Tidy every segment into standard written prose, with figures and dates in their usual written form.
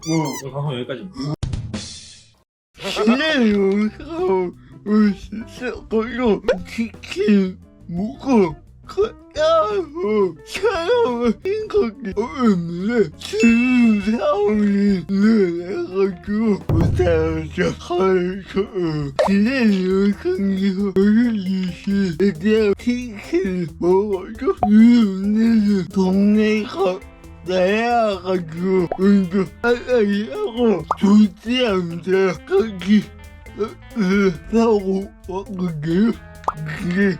오늘 방송 여기까지입니다. 기다려서 있었고요. 치킨 먹고 가야고 촬영을 한 거기 때문에 지금 상황이 늘어가지고 못하여서 가서 기다려서 어린이시 대한 치킨을 먹어서 이번에는 동네가 나야가지고 운동하려고 좋지 않다 거기 사고 왔거든요. 근데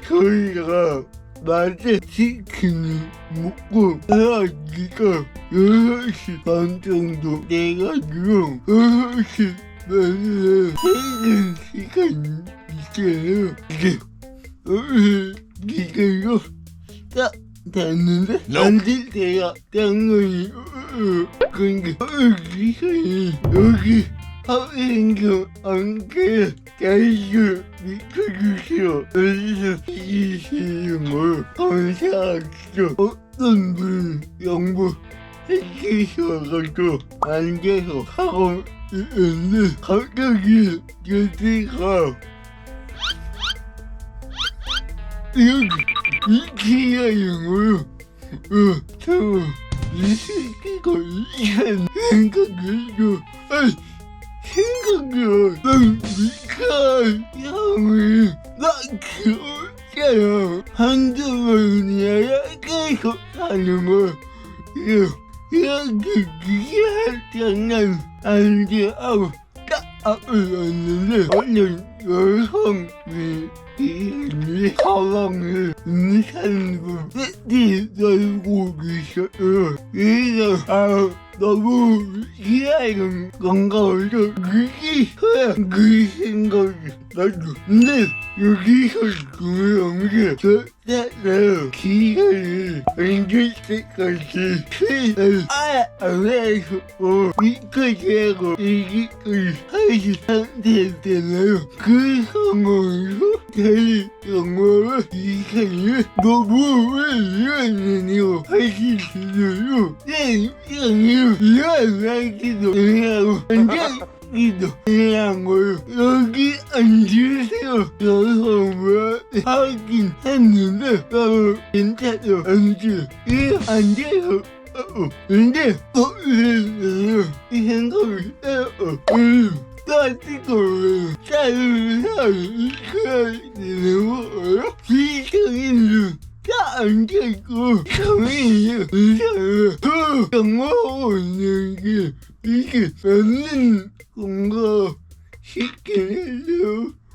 저희가 낮에 치킨을 먹고 나가기가 6시 반 정도 돼가지고 6시 반에 퇴근 시간이 있어요. 이게 기계로 딱 됐는데 앉을 때가 당연히 그러니까 여기 하행경 안개 잘좀 비켜주세요. 여기서 해주시는 걸 감사하죠. 어떤 분이 양보해주셔가지고 앉아서 하고 있는데 갑자기 여기가 여기 이기야영을 저 이 새끼가 이런 생각해도 생각을 난 미카엘 형이 나 귀엽잖아. 한두 번이야 계속 하는 거 이렇게 기할 장난 아니지 하고 딱 앞을 왔는데 얼른 여성이 이 가방을 인산으로 떼지 들고 계셨어요. 그래서 너무 싫어하는 건가 해서 그 생각이 나죠. 근데 여기서 중요한 게 저자가 기회를 앉을 때까지 최대한 아래에서 밑까지하고 여기까지 하신 상태잖아요. 그 상황에서 제 영화와 이상을 너무 왜 이러느냐고 하시더라고요. 내 입장에는 일어나기도 하고 앉아기도 하고 여기 앉으세요. 여성을 하긴 했는데 나도 괜찮아 앉아. 이 앉아서 근데 이 생각이 따지고 사람이 되는 거예요? 비상인은 다 앉아있고 성인이 이상해. 영어 있는 게 이게 맞는 건가 싶긴 해요.